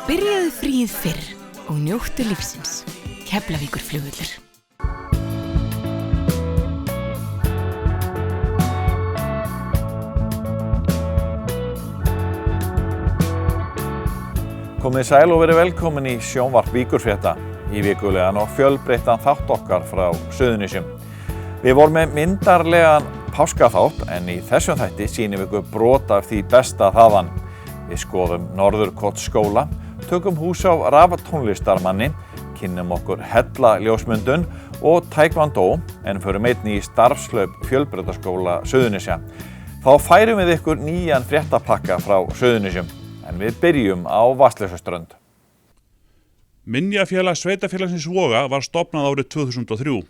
Byrjaðu fríið fyrr og njóttu lífsins. Keflavíkurflugvöllur. Komið sæl og verið velkomin í sjónvarp Víkurfrétta í vikulegan og fjölbreyttan þátt okkar frá Suðurnesjum. Við vorum með myndarlegan páskaþátt en í þessum þætti sýnum við ykkur brot af því besta þaðan. Við skoðum Norðurkotsskóla, tökum hús á raftónlistarmanni, kynnum okkur hellaljósmyndun og taekwondo en förum einnig í starfslaup Fjölbrautaskóla Suðurnesja. Þá færum við ykkur nýjan fréttapakka frá Suðurnesjum. En við byrjum á Vatnsleysuströnd. Minjafélag Sveitarfélagsins Voga var stofnað árið 2003.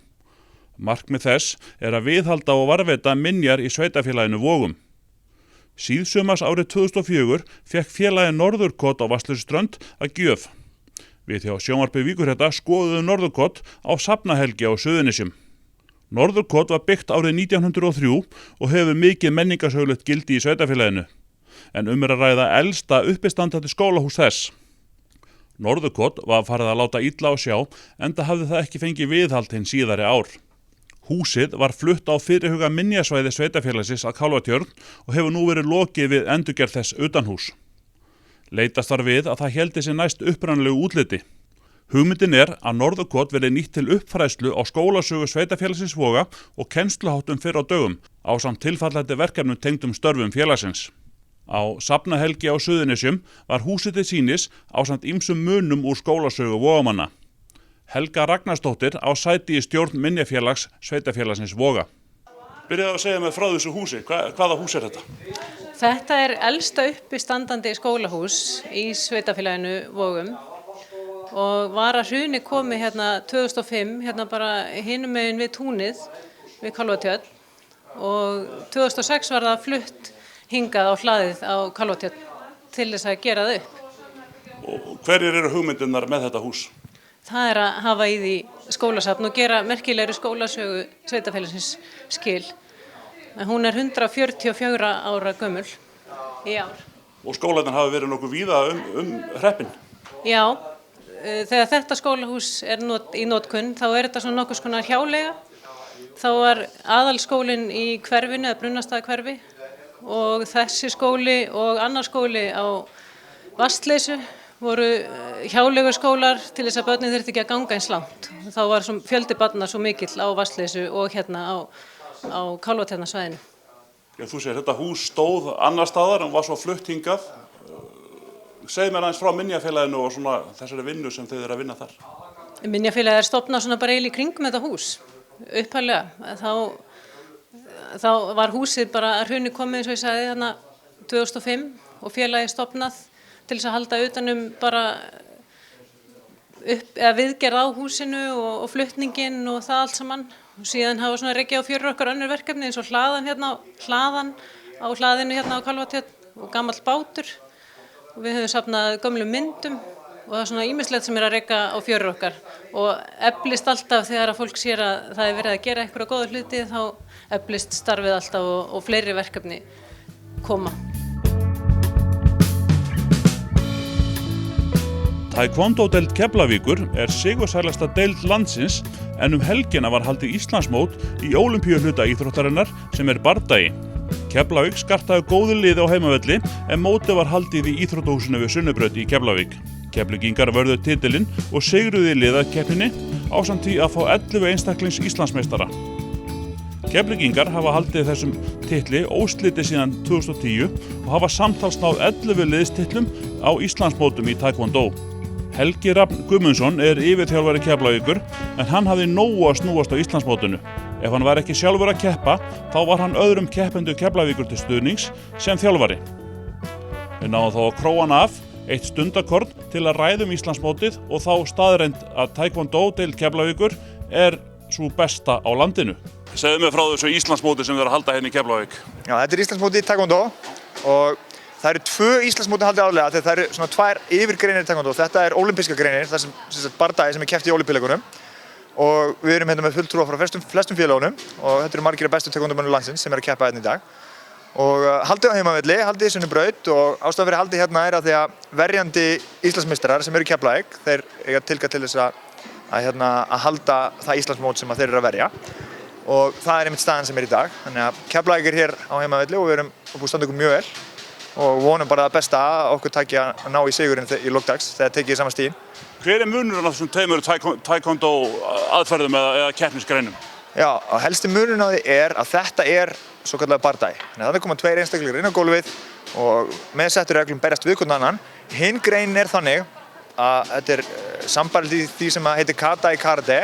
Markmið þess að viðhalda og varðveita minjar í sveitarfélaginu Vogum. Síðsumars árið 2004 fékk félagið Norðurkot á Vatnsleysuströnd að gjöf. Við hjá sjónvarpi Víkurfrétta skoðuðum Norðurkot á safnahelgi á Suðurnesjum. Norðurkot var byggt árið 1903 og hefur mikið menningarsögulegt gildi í sveitarfélaginu. En að ræða elsta uppistandandi skólahús þess. Norðurkot var farið að láta illa á sjá enda hafði það ekki fengið viðhald hinn síðari ár. Húsið var flutt á fyrirhuga minjasvæði sveitarfélagsins að Kálfatjörn og hefur nú verið lokið við endurgerð þess utanhús. Leitast var við að það héldi sig næst upprunalegu útliti. Hugmyndin að Norðurkot verði nýtt til uppfræðslu á skólasögu sveitarfélagsins Voga og kennsluháttum fyrr á dögum ásamt tilfallandi verkefnum tengdum störfum félagsins. Á safnahelgi á Suðurnesjum var húsið til sýnis ásamt ýmsum munum úr skólasögu Vogamanna. Helga Ragnarsdóttir á sæti í stjórn minjafélags Sveitarfélagsins Voga. Byrjaðu að segja mér frá þessu húsi. Hvaða hús þetta? Þetta elsta uppistandandi skólahús í Sveitarfélaginu Vogum og var að hruni komið hérna 2005, hérna bara hinum megin við túnið við Kálfatjörn og 2006 var það flutt hingað á hlaðið á Kálfatjörn til þess að gera það upp. Og hverjir eru hugmyndirnar með þetta hús? Það að hafa í því skólasafn og gera merkilegri skólasögu sveitarfélagsins skil. Hún 144 ára gömul í ár. Og skólarnir hafa verið nokkuð víða hreppinn? Já, þegar þetta skólahús í notkun þá þetta svona nokkuð konar hjáleiga. Þá var aðalskólinn í hverfinu eða Brunnastaðahverfi og þessi skóli og annar skóli á Vatnsleysu voru hjáleigu skólar til þess að börnin þurfti ekki að ganga eins langt. Þá var fjöldi barna svo mikill á Vatnsleysu og hérna á Kálfatjarnarsvæðinu. Já, þú segir þetta hús stóð annar staðar en var svo flutt hingað. Segð mér aðeins frá minjafélaginu og svona þessari vinnu sem þið að vinna þar. Minjafélagið stofnað svona bara eiginlega í kringum þetta hús. Upphaflega þá var húsið bara að hruni komið eins og ég sagði þarna 2005 og félagið stofnað til þess að halda utanum bara viðgerð á húsinu og flutningin og það allt saman. Og síðan hafa svona rekið á fyrir okkar önnur verkefni eins og hlaðan á hlaðinu hérna á Kálfatjörn og gamall bátur. Og við höfum safnað gömlum myndum og það svona ýmislegt sem að reka á fyrir okkar og eflist alltaf þegar að fólk sér að það verið að gera einhverja góða hluti þá eflist starfið alltaf og fleiri verkefni koma. Taekwondo-deild Keflavíkur sigursælasta deild landsins en helgina var haldið Íslandsmót í ólympíuhluta íþróttarinnar sem bardagi. Keflavík skartaði góðu liði á heimavelli en mótið var haldið í íþróttahúsinu við Sunnubraut í Keflavík. Keflvíkingar vörðu titilinn og sigruðu í liðakeppninni ásamt því að fá 11 einstaklings Íslandsmeistara. Keflvíkingar hafa haldið þessum titli óslitið síðan 2010 og hafa samtals náð 11 liðstitlum á Íslandsmótum í taekwondo. Helgi Rafn Guðmundsson yfirþjálfari Keflavíkur en hann hafði nógu að snúast á Íslandsmótinu. Ef hann var ekki sjálfur að keppa, þá var hann öðrum keppendur Keflavíkur til stuðnings sem þjálfari. Við náðum þá að króa hann af eitt stundakorn til að ræða Íslandsmótið og þá staðreynd að taekwondo-deild Keflavíkur sú besta á landinu. Segðu mér frá þessu Íslandsmóti sem þið að halda hérna í Keflavík. Já, þetta Íslandsmóti í taekwondo og það eru 2 Íslandsmóti haldið árlega þegar það eru svona 2 yfirgreinir í taekwondo. Þetta olímpískar greinir, það sem bardagi sem keppt í ólympíuleikunum og við erum hérna með fulltrúa frá flestum félagunum og þetta eru margir af bestu taekwondomönnum landsins sem að keppa hérna í dag. og haldið á heimavelli, haldið í Sunnubraut og ástæðan fyrir haldið hérna að því að verjandi Íslandsmeistarar sem eru í Keflavík, þeir eiga tilkall til þess að halda það Íslandsmót sem þeir eru að verja og það einmitt staðan sem í dag. Þannig að Keflavík hér á heimavelli og við erum búin að standa okkur mjög vel og vonum bara það besta að okkur taki að ná í sigurinn í lok dags þegar tekið saman stíginn. Hver munurinn á þessum tveimur taekwondo aðferðum eða keppnisgreinum? Já, helsti munurinn á því að þetta svo kallega bardagi. Þannig koma tveir einstaklingar inn á gólfið og með settur reglum berjast við hvern annan. Hinn greinin þannig að þetta sambærilegt því sem heitir kata í karate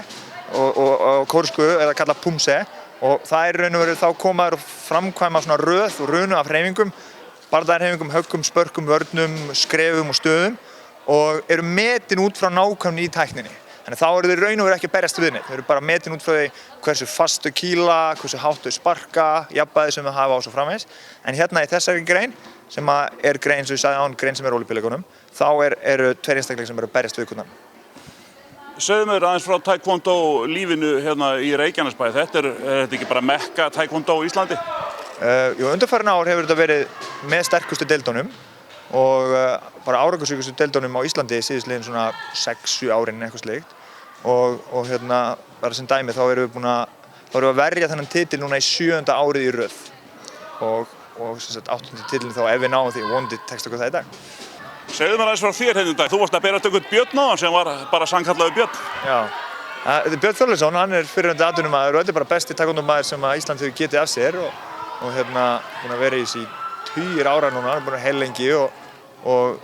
og kórsku eða kallað pumse og það raun og veru þá komaður og framkvæma svona röð og runu af hreyfingum, bardagarhreyfingum, höggum, spörkum, vörnum, skrefum og stöðum og eru metin út frá nákvæmni í tækninni. Þannig þá eru þeir raun og veru ekki að berjast við neitt. Þeir eru bara metin út frá því hversu fast þau kýla, hversu hátt þau sparka, jafnvægið sem þau hafa og svo framvegis. En hérna í þessari grein, sem grein sem ég sagði án, grein sem Ólympíuleikunum, þá eru tveir einstaklingar sem eru að berjast við hvern annan. Segðu mér aðeins frá taekwondo lífinu hérna í Reykjanesbæ. Þetta er ekki bara mekka taekwondo í Íslandi? Jú, undanfarin ár hefur þetta verið með sterkustu deildunum og bara árangursríkustu deildunum á Íslandi síðastliðin svona 6-7 árin eitthvað slíkt og hérna bara sem dæmi þá erum við að verja þennan titil núna í 7. árið í röð og sem sagt 8. titilin þá ef við náum því vonandi tekst okkur það í dag. Segðu mér aðeins frá þér hérna í dag. Þú varst að berast einhvern Björn á hann sem var bara sannkallaður Björn. Já, þetta Björn Þorleifsson, hann fyrrverandi atvinnumaður og þetta bara besti taekwondo-maður sem Ísland hefur getið af sér og hérna búinn að vera í þessi 10 ára núna, hann búinn að heil lengi og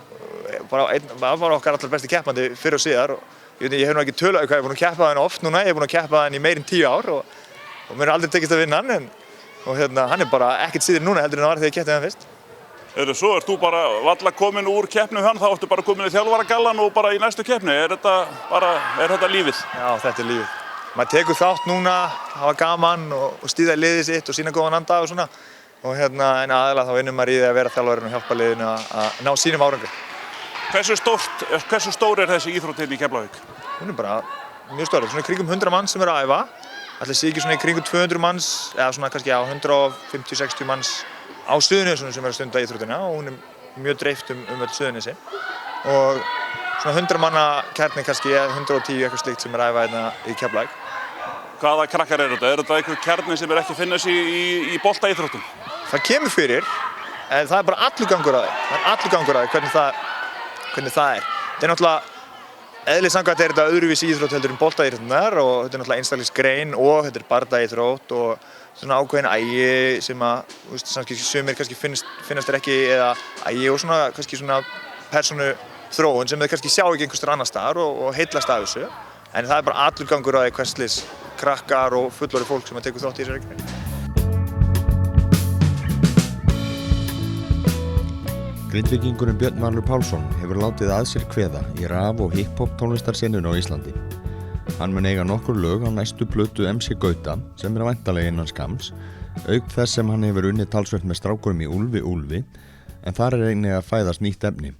bara var okkar allar besti keppandi fyrr og síðar og ég hef nú ekki tölað hvað ég er búinn að keppa hann oft núna, ég er búinn að keppa hann í meir en 10 ár og mér aldrei tekist að vinna hann og hérna hann bara ekkert síður núna heldur en það var þegar ég keppti hann fyrst. Svo ert þú bara varla komin úr keppni hann, þá ertu bara komin í þjálfaragallan og bara í næstu keppni. Er þetta lífið? Já, þetta lífið. Maður tekur þátt núna, hafa gaman og stíða í liðið sitt og sýna góðan anda og svona og hérna en aðalega þá vinnur maður í því að vera þjálfarinn og hjálpa liðinu að ná sínum árangri. Hversu stór þessi íþrótt hérna í Keflavík? Hún bara mjög stór, svona í kringum 100 manns sem eru að æfa. Ætli sé ekki svona í kringum 200 manns eða svona kannski 150-60 manns á Suðurnesjum sem eru að stunda íþróttina og hún mjög dreift öll Suðurnesin og svona 100 manna kjarni kannski eða 110 eitthvað slíkt sem að æfa hérna í Keflavík. Hvaða krakkar eru þetta? Er þetta einhver kjarni sem ekki að finna sig í boltaíþróttum? Það kemur fyrir, en það er bara allur gangur að því. Það er allur gangur að því hvernig það er. Þetta er náttúrulega, eðli samkvæmt þetta öðruvísi íþrótt heldur en boltaíþróttirnar og þetta er náttúrulega einstaklingsgrein og þetta er bardaíþrótt og svona ákveðin ægi sem að, sumir kannski finnast þér ekki eða ægi og svona kannski svona persónu þróun sem þau kannski sjá ekki einhvers annar staðar og heillast af þessu. En það er bara allur gangur á því hverslis krakkar og fullorðið fólk sem tekur þátt í þessari grein. Grindvíkingurinn Björn Valur Pálsson hefur látið að sér kveða í raf- og hip-hop tónlistarsenunni á Íslandi. Hann mun eiga nokkur lög á næstu plötu MC Gauta sem væntanlega innan skamms, auk þess sem hann hefur unnið talsvert með strákurum í Úlfi, en þar einnig að fæðast nýtt efni.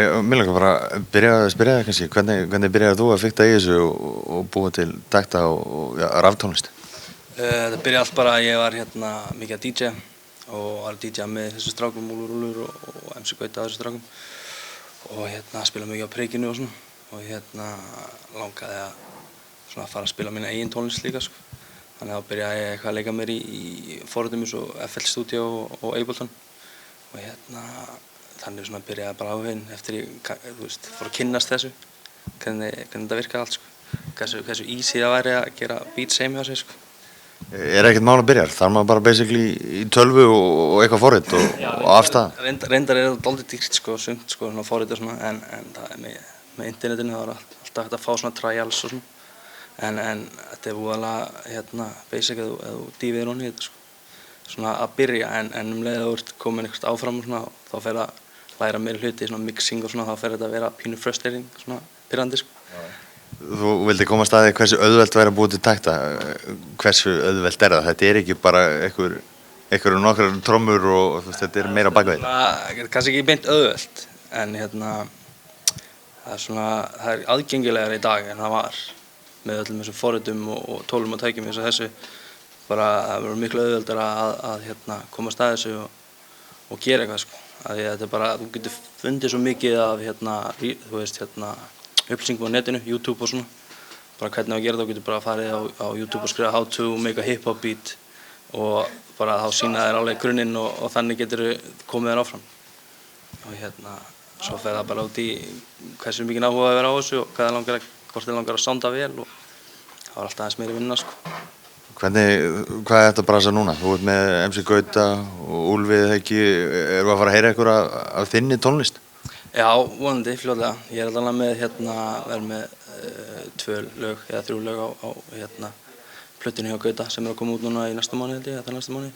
Mér langar bara að byrja að spyrja það kannski, hvernig byrjaði þú að fikta í þessu og búa til takta og raftónlist? Það byrjaði allt bara að ég var mikið að DJ og var að DJ með þessu strákum, Úlfur og MC Gauta þessu strákum og spila mikið á Prikinu og svona og langaði að fara að spila mína eigin tónlist líka sko. Þannig að byrjaði ég eitthvað að leika mér í forritum eins og FL Studio og Ableton og þannig byrjaði bara áhuginn eftir ég fór að kynnast þessu, hvernig þetta virkaði allt sko. Hversu easy það væri að gera beats heim hjá sig sko. Er ekkert mál að byrja? Þarf maður bara basically í tölvu og eitthvað forrit og afstæða? Reyndar er þetta dálítið dýrt sko, sumt sko, svona forrit og svona, en það er með internetinu, það var alltaf hægt að fá svona trials og svona. En þetta er voðalega basic eða þú dýfir honni í þetta sko. Svona að byrja, en leið að þú ert komin eitthvað áfram og svona, þá fer að læra meira hluti, svona mixing og svona, þá fer þetta að vera pínu frustrating, svona pirrandi sko. Þú vildi komast að því hversu auðvelt væri að búa til takta, hversu auðvelt er það? Þetta er ekki bara einhverjum nokkrar trommur og þetta er meira á bakvið. Kannski ekki beint auðvelt, en það er aðgengilegar í dag en það var með öllum þessum forritum og tólum og tækjum eins og þessu bara, það verður miklu auðveldara að komast að þessu og gera eitthvað sko. Því þetta bara, þú getur fundið svo mikið af þú veist, upplýsingum á netinu, YouTube og svona. Bara hvernig að gera það, þú getur bara farið á YouTube og skrifa how to make a hip hop beat og bara þá sýna þér alveg grunninn og þannig getur komið þér áfram. Og svo fer það bara út í hversu mikið áhuga að vera á þessu og hvort þið langar að sounda vel og það var alltaf aðeins meiri vinna sko. Hvað er þetta brasa núna? Þú ert með MC Gauta og Úlfið ekki, erum við að fara að heyra eitthvað af þinni tónlist? Já, vonandi, fljótlega. Ég er alveg með verið með 2 lög eða 3 lög á plötunni hjá Gauta sem er að koma út núna í næsta mánuði held ég, þetta næsta mánuði.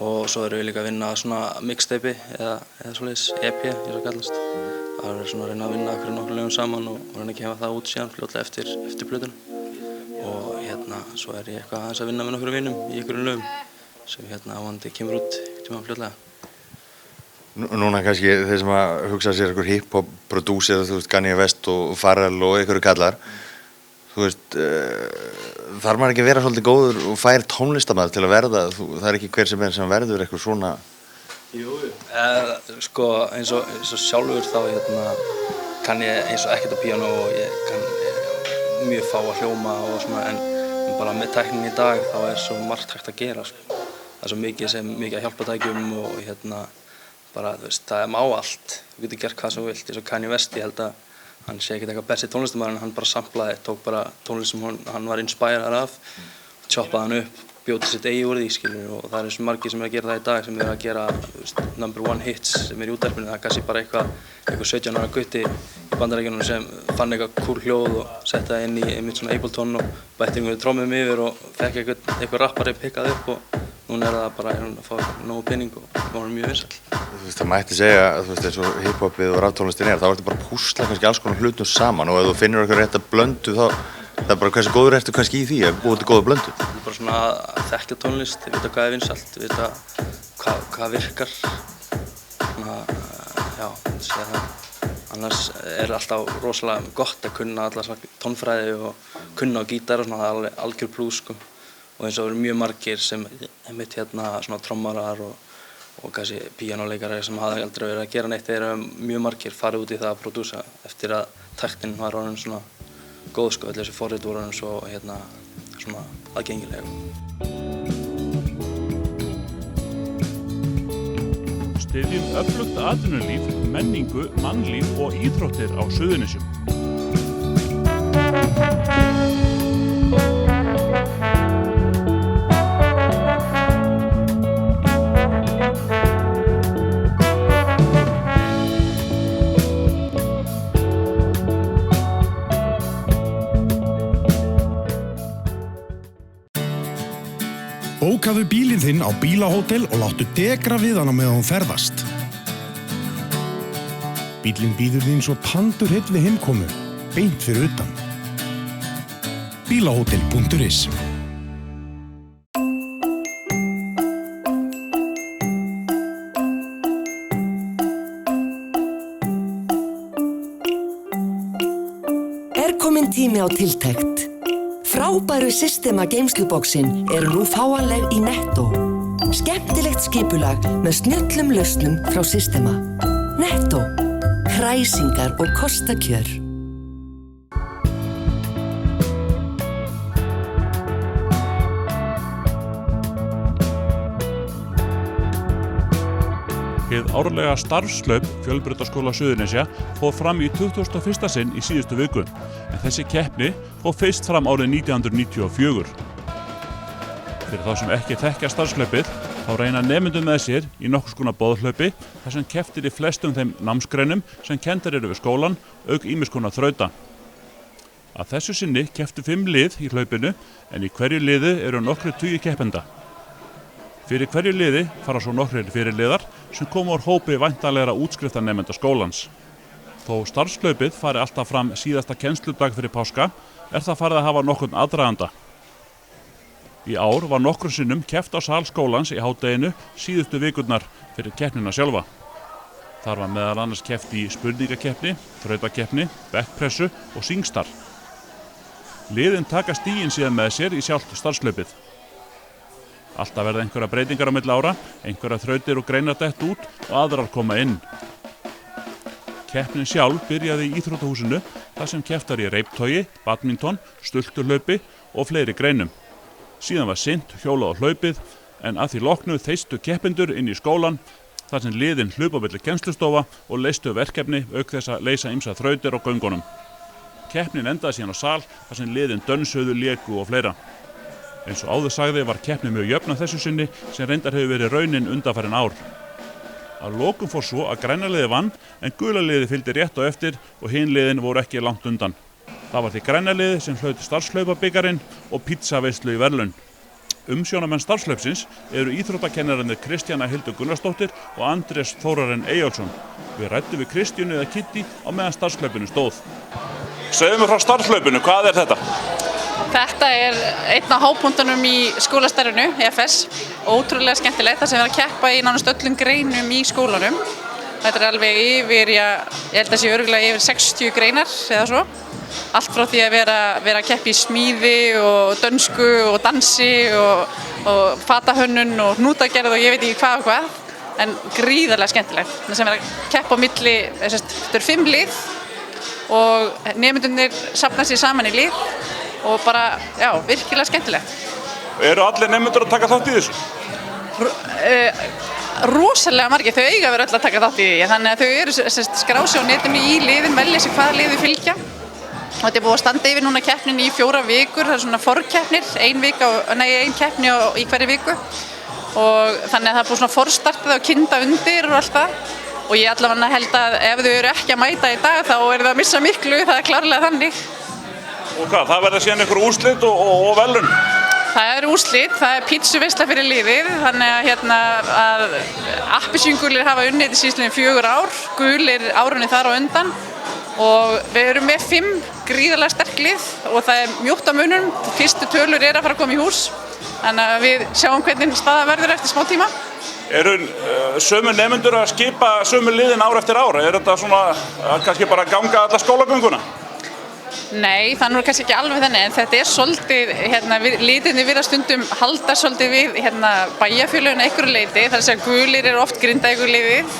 Og svo erum við líka að vinna svona mixtape eða svoleiðis EP, ég svo kallast. Það er svona að reyna að vinna okkur nokkrum lögum saman og reyna að gefa það út síðan fljótlega eftir plötuna. Og svo er ég eitthvað aðeins að vinna með nokkrum vinum í einhverjum lögum sem vonandi kemur út tíma fljótlega. Núna kannski þeir sem að hugsa sér einhver hip-hop prodúser, þú veist, Kanye West og Pharrell og einhverju kallar, þú veist, þarf maður ekki að vera svolítið góður og fær tónlistarmaður til að verða, það er ekki hver sem verður eitthvað svona? Jú, sko eins og sjálfur þá kann ég eins og ekkert á píanó og ég kann mjög fá að hljóma og svona en bara með tæknin í dag þá er svo margt hægt að gera sko. Það er svo mikið að hjálpa tækjum og bara þú veist, það má allt, þú getur gert hvað sem þú vilt, eins og Kanye West, ég held að hann sé ekkert eitthvað besti tónlistarmaður en hann bara samplaði, tók bara tónlist sem hann var inspirerað af, choppaði hann upp, bjóti sitt eigi úr því, skilur, og það er eins og margir sem er að gera það í dag sem er að gera #1 hits sem er í útvarpinu, það er kannski bara eitthvað 17 ára gutti í Bandaríkjunum sem fann eitthvað cool hljóð og setti það inn í einmitt svona Ableton og bætti einhverju trommum yfir og fekk eitthvað rappari pikkað upp og núna er það bara að fá nógu pening og það var mjög vinsæll. Þú veist, það mætti segja að þú veist eins og hip-hopið og raftónlistin þá ertu bara að púsla kannski alls konar hlutum saman og ef þú finnur eitthvað rétt að blöndu þá það er bara hversu góður ertu kannski í því að búa til góða blöndu. Það er bara svona að þekkja tónlist, vita hvað er vinsælt, vita hvað virkar. Já, segja það. Annars er alltaf rosalega gott að kunna alla tónfræði og kunna á gítar og svona, það er alveg algjör plús sko. Og eins og eru mjög margir sem einmitt svona trommarar og kannski píanóleikarar sem hafa aldrei verið að gera neitt, þeir eru mjög margir farið út í það að prodúsa eftir að tæknin var orðin svona góð sko, öll þessi forrit voru orðin svo svona aðgengilega. Styðjum öflugt atvinnulíf, menningu, mannlíf og íþróttir á Suðurnesjum. Bókaðu bílinn þinn á bílahótel og láttu degra við hana meðan hún ferðast. Bílinn bíður þín svo tandurheill við heimkomu, beint fyrir utan. Bílahótel.is Er kominn tími á tiltekt? Frábæru Systema geymsluboksin eru nú fáanleg í Netto. Skemmtilegt skipulag með snjöllum lausnum frá Systema. Netto. Kræsingar og kostakjör. Hið árlega starfslaup Fjölbrautaskóla Suðurnesja fór fram í 21. sinn í síðustu viku, en þessi keppni fór fyrst fram árið 1994. Fyrir þá sem ekki þekkja starfslaupið, þá reyna nemendur með sér í nokkurs konar boðhlaupi þar sem kepptir í flestum þeim námsgreinum sem kenndar eru við skólan, auk ýmiss konar þrauta. Að þessu sinni kepptu 5 lið í hlaupinu, en í hverju liði eru nokkrir tugir keppenda. Fyrir hverju liði fara svo nokkrir fyrirliðar sem koma úr hópi væntanlegra útskriftarnemenda skólans. Þó starfslaupið fari alltaf fram síðasta kennsludag fyrir páska, er það farið að hafa nokkurn aðdraganda. Í ár var nokkrum sinnum keppt á sal skólans í hádeginu síðustu vikurnar fyrir keppnina sjálfa. Þar var meðal annars keppt í spurningakeppni, þrautakeppni, bekkpressu og singstar. Liðin taka stigin síðan með sér í sjálft starfslaupið. Alltaf verða einhverja breytingar á milli ára, einhverja þrautir og greinar dett út og aðrar koma inn. Keppnin sjálf byrjaði í íþróttahúsinu þar sem keppt var í reiptogi, badminton, stulturhlaupi og fleiri greinum. Síðan var synt, hjólað og hlaupið en að því loknu þeystu keppendur inn í skólan þar sem liðin hlupu á milli kennslustofa og leystu verkefni auk þess að leysa ýmsar þrautir á göngunum. Keppnin endaði síðan á sal þar sem liðin dönsuðu, léku og fleira. Eins og áður sagði var keppnin mjög jöfn að þessu sinni sem reyndar hefur verið raunin undanfarin ár. Að lokum fór svo að græna liðið vann en gula liðið fylgdi rétt á eftir og hin liðin voru ekki langt undan. Það var því græna liðið sem hlaut starfslaupabikarinn og pizzaveislu í verðlaun. Umsjónamenn starfslaupsins eru íþróttakennararnir Kristjana Hildur Gunnarsdóttir og Andrés Þórarinn Eyjólfsson. Við ræddum við Kristjánu eða Kitty á meðan starfslaupinu stóð. Segðu mér frá starfslaupinu, hvað er þetta? Þetta er einn af hápunktunum í skólastarfinu, EFS. Ótrúlega skemmtilegt þar sem við erum að keppa í nánast öllum greinum í skólanum. Þetta er alveg yfir, ég held að sé örugglega yfir 60 greinar eða svo. Allt frá því að vera að keppa í smíði og dönsku og dansi og fatahönnun og hnútagerð og ég veit ekki hvað og hvað. En gríðarlega skemmtilegt. Það sem er að keppa á milli, þetta eru 5 lið og nemendurnir safna sér saman í lið. Og bara, já, virkilega skemmtilegt. Eru allir nemendur að taka þátt í þessu? Rosalega margir, þau eiga verið öll að taka þátt í því. Þannig að þau eru skráð sig á netinu í liðin, velja sig hvaða liði fylgja. Og þetta er búið að standa yfir núna keppnin í 4 vikur, það er svona forkeppnir, ein keppni í hverju viku. Og þannig að það er búið svona forstartið og kynda undir og allt það. Og ég allavega held að ef þau eru ekki að mæta í dag þá eru það að missa miklu, það er klárlega þannig. Og hvað, það verða síðan einhver úrslit og verðlaun? Það er úrslit, það er pítsuveisla fyrir liðið, þannig að appelsíngulir hafa unnið þetta síðastliðin 4 ár, gulir árunni þar á undan og við erum með 5 gríðarlega sterk lið og það er mjótt á munum, fyrstu tölur er að fara að koma í hús, þannig að við sjáum hvernig staða verður eftir smá tíma. Eru sömu nemendur að skipa sömu liðin ár eftir ár? Er þetta svona kannski bara að ganga alla skólagönguna? Nei, það er nú kannski ekki alveg þannig, en þetta er svolítið, litirnir virðast stundum halda svolítið við bæjarfélögin að einhverju leyti, þar að segja gulir eru oft Grindavíkurliðið,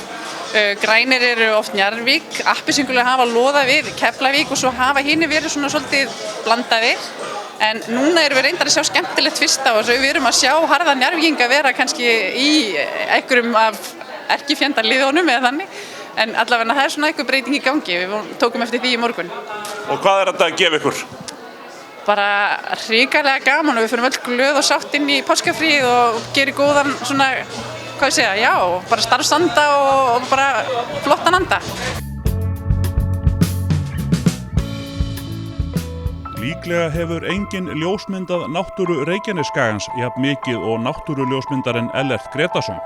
grænir eru oft Njarðvík, appelsíngulir hafa loðað við Keflavík og svo hafa hinir verið svona svolítið blandaðir. En núna erum við reyndar að sjá skemmtilegt fyrst á þessu, við erum að sjá harða Njarðvíkinga vera kannski í einhverjum af erkifjandaliðunum eða þannig. En allavega það er svona einhver breyting í gangi, við tókum eftir því í morgun. Og hvað er þetta að gefa ykkur? Bara hrikalega gaman og við fyrir öll glöð og sátt inn í páskafríð og gerir góðan svona, hvað ég segja, já, bara starfsanda og bara flottan anda. Líklega hefur engin ljósmyndað náttúru Reykjanesskagans jafn mikið og náttúruljósmyndarinn Ellert Gretarsson.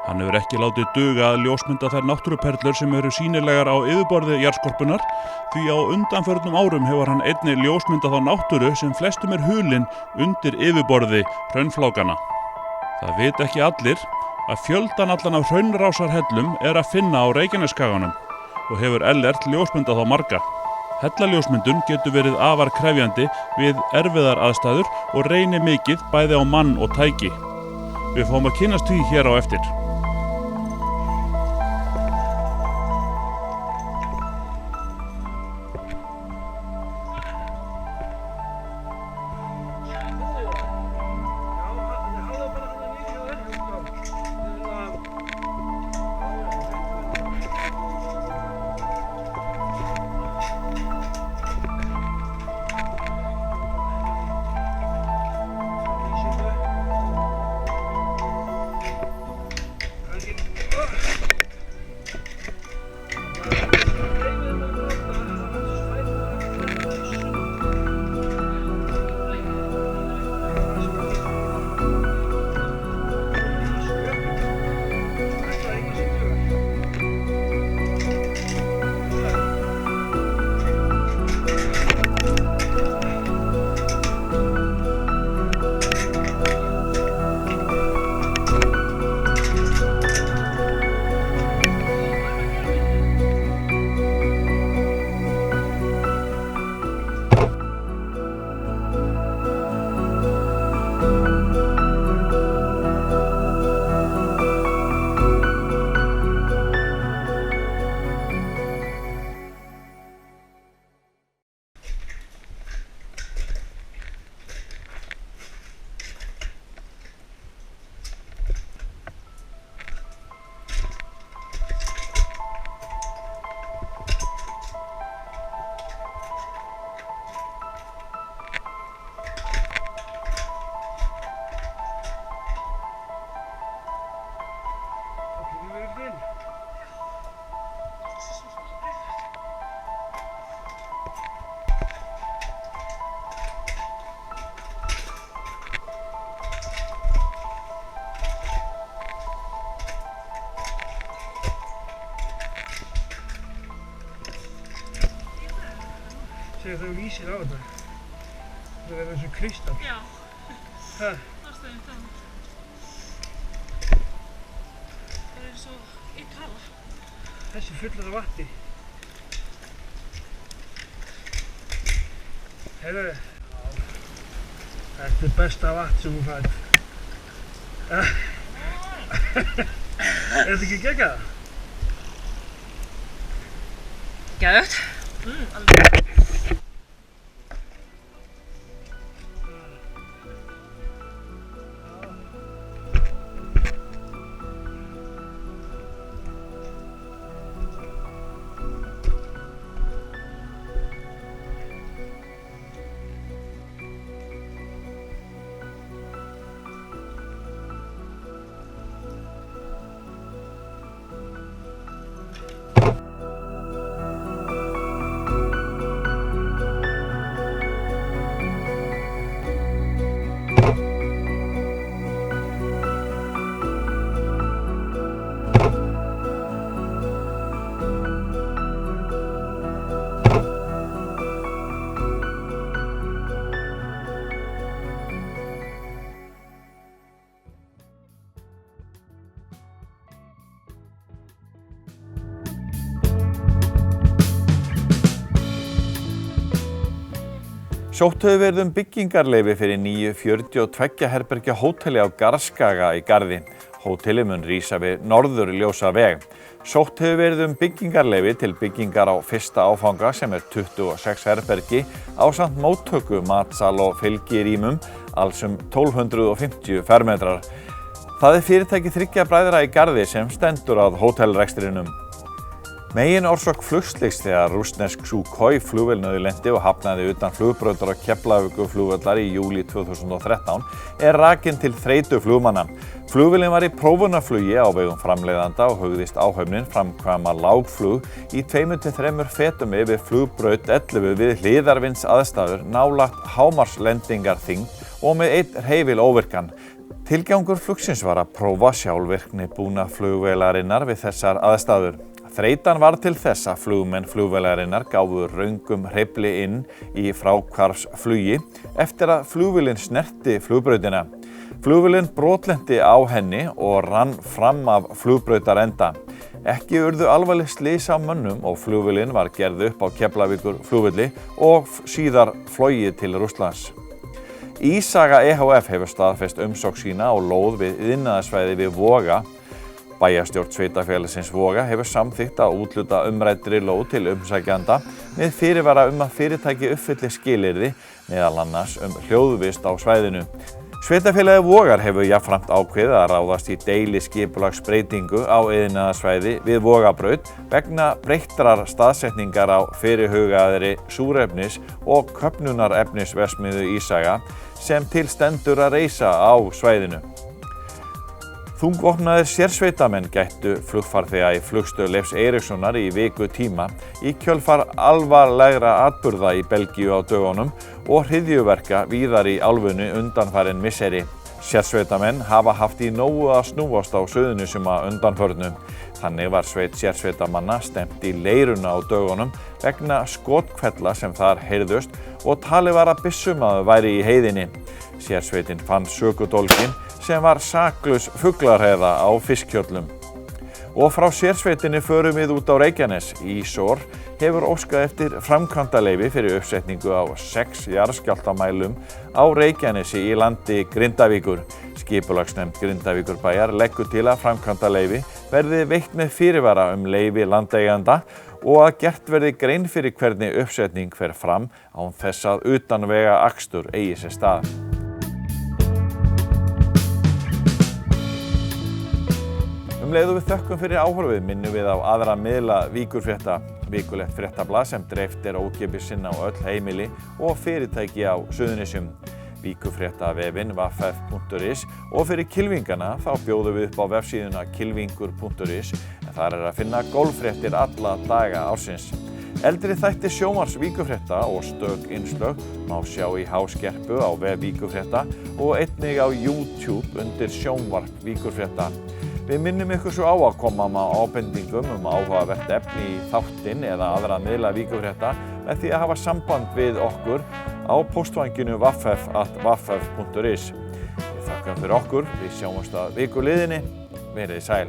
Hann hefur ekki látið duga að ljósmynda þær náttúruperlur sem eru sýnilegar á yfirborði jarðskorpunnar því á undanförnum árum hefur hann einnig ljósmyndað á náttúru sem flestum er hulin undir yfirborði hraunflákana. Það vita ekki allir að fjöldan allan af hraunrásarhellum er að finna á Reykjanesskaganum og hefur Ellert ljósmyndað á marga. Hellaljósmyndun getur verið afar krefjandi við erfiðar aðstæður og reynir mikið bæði á mann og tæki. Við fáum að kynnast því hér á eftir. Þegar þú lýsir á þetta, það verður eins og kristall. Já, það stöðum það. Það er eins og kala. Þessi fullur af vatni. Heyrðu, þetta er besta vatn sem þú færð. Er þetta ekki geggjað? Geðveikt. Alveg. Sótt hefur verið byggingarleyfi fyrir nýju 42 herbergja hóteli á Garðskaga í Garði. Hótelið mun rísa við Norðurljósaveg. Sótt hefur verið byggingarleyfi til byggingar á fyrsta áfanga sem 26 herbergi ásamt móttöku, matsal og fylgirýmum, alls 1250 fermetrar. Það fyrirtæki 3 bræðra í Garði sem stendur að hótelrekstrinum. Megin orsök flugslyss þegar rússnesk Sukhoi flugvél nauðlenti og hafnaði utan flugbrautar á Keflavíkurflugvallar í júlí 2013 rakin til þreytu flugmanna. Flugvélin var í prófunarflugi á vegum framleiðanda og hugðist áhöfnin framkvæma lágflug í 2-3 fetum yfir flugbraut 11 við hliðarvinds aðstæður nálægt hámarslendingarþyngd og með einn hreyfil óvirkan. Tilgangur flugsins var að prófa sjálfvirkni búna flugvélarinnar við þessar aðstæður. Þreytan var til þess að flugmenn flugvélarinnar gáfu röngum hreyfli inn í fráhvarfsflugi eftir að flugvélin snerti flugbrautina. Flugvélin brotlenti á henni og rann fram af flugbrautarenda. Ekki urðu alvarleg slys á mönnum og flugvélin var gerð upp á Keflavíkurflugvelli og síðar flogið til Rússlands. Ísaga EHF hefur staðfest umsókn sína á lóð við iðnaðarsvæði við Voga. Bæjarstjórn sveitarfélagsins Voga hefur samþykkt að úthluta umræddri lóð til umsækjanda með fyrirvara að fyrirtæki uppfylli skilyrði, meðal annars hljóðvist á svæðinu. Sveitarfélagið Vogar hefur jafnframt ákveðið að ráðast í deiliskipulagsbreytingu á iðnaðarsvæði við Vogabraut vegna breyttrar staðsetningar á fyrirhugaðri súrefnis- og köfnunarefnisverksmiðju Ísaga sem til stendur að reisa á svæðinu. Þungvopnaðir sérsveitamenn gættu flugfarþega í flugstöð Leifs Eiríkssonar í viku tíma í kjölfar alvarlegra atburða í Belgíu á dögunum og hryðjuverka víðar í álfunni undanfarin misseri. Sérsveitamenn hafa haft í nógu að snúast á Suðurnesjum að undanförnu. Þannig var sveit sérsveitamanna stefnt í leiruna á dögunum vegna skothvella sem þar heyrðust og talið var að byssumaður væri í heiðinni. Sérsveitin fann sökudólginn sem var saklaus fuglarhreiða á fiskkjöllum. Og frá sérsveitinni förum við út á Reykjanes. Ísor hefur óskað eftir framkvæmdaleyfi fyrir uppsetningu á 6 jarðskjálftamælum á Reykjanesi í landi Grindavíkur. Skipulagsnefnd Grindavíkurbæjar leggur til að framkvæmdaleyfi verði veitt með fyrirvara leyfi landeiganda og að gert verði grein fyrir hvernig uppsetning fer fram án þess að utanvega akstur eigi sér stað. Leið og við þökkum fyrir áhorfið minnum við á aðra miðla Víkurfrétta, vikulegt fréttablað sem dreift ókeypis inn á öll heimili og fyrirtæki á Suðurnesjum. Víkurfréttavefinn vaff.is og fyrir kylfingana þá bjóðum við upp á vefsíðuna kylfingur.is en þar að finna golffréttir alla daga ársins. Eldri þættir sjónvarps Víkurfrétta og stök innslög má sjá í háskerpu á vef Víkurfrétta og einnig á YouTube undir sjónvarp Víkurfrétta. Við minnum ykkur svo á að koma með ábendingum áhugavert efni í þáttinn eða aðra miðla Víkurfrétta með því að hafa samband við okkur á póstvanginu vaff@vaff.is. Við þakkum fyrir okkur, við sjáumst að viku liðinni, verið sæl.